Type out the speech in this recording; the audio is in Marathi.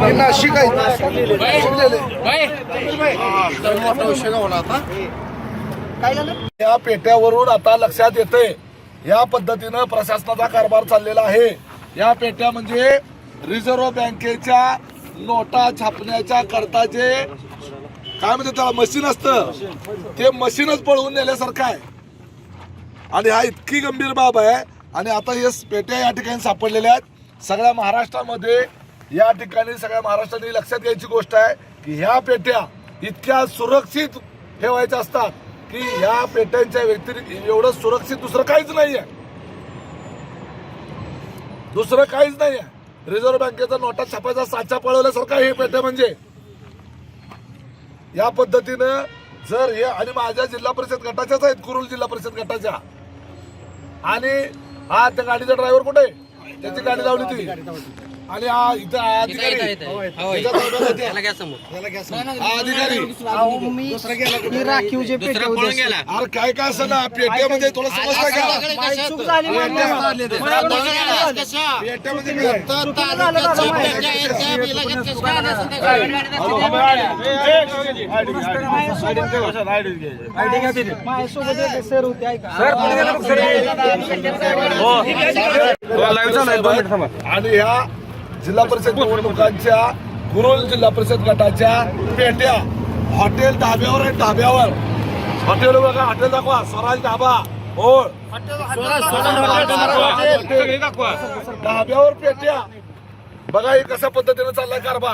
नाशिक आहेत शिकलेले. या पेट्यावरून आता लक्षात येते या पद्धतीनं प्रशासनाचा कारभार चाललेला आहे. या पेट्या म्हणजे रिझर्व्ह बँकेच्या नोटा छापण्याच्या करता जे काय म्हणते त्याला मशीन असतं ते मशीनच पळवून नेल्यासारखं आहे. आणि हा इतकी गंभीर बाब आहे. आणि आता हे पेट्या या ठिकाणी सापडलेल्या आहेत सगळ्या महाराष्ट्रामध्ये. या ठिकाणी सगळ्या महाराष्ट्राने लक्षात घ्यायची गोष्ट आहे की ह्या पेट्या इतक्या सुरक्षित ठेवायच्या असतात की ह्या पेट्यांच्या व्यतिरिक्त एवढं सुरक्षित दुसरं काहीच नाही आहे. दुसरं काहीच नाही आहे. रिझर्व्ह बँकेचा नोटा छापायचा साचा पळवल्यासारखा हे पेट्या म्हणजे. या पद्धतीनं जर हे आणि माझ्या जिल्हा परिषद गटाच्याच आहेत कुरुल जिल्हा परिषद गटाच्या. आणि हा त्या गाडीचा ड्रायव्हर कुठे त्याची गाडी लावली ती. आणि हा इथं अधिकारी अरे काय काय असं ना पेट्यामध्ये थोडं समजतं का आणि ह्या जिल्हा परिषद निवडणुकांच्या कुरुल जिल्हा परिषद गटाच्या पेट्या हॉटेल ढाब्यावर आहे. ढाब्यावर हॉटेल बघा हॉटेल दाखवा स्वराज ढाबा हो ढाब्यावर पेट्या बघा हे कशा पद्धतीने चाललाय कारभार.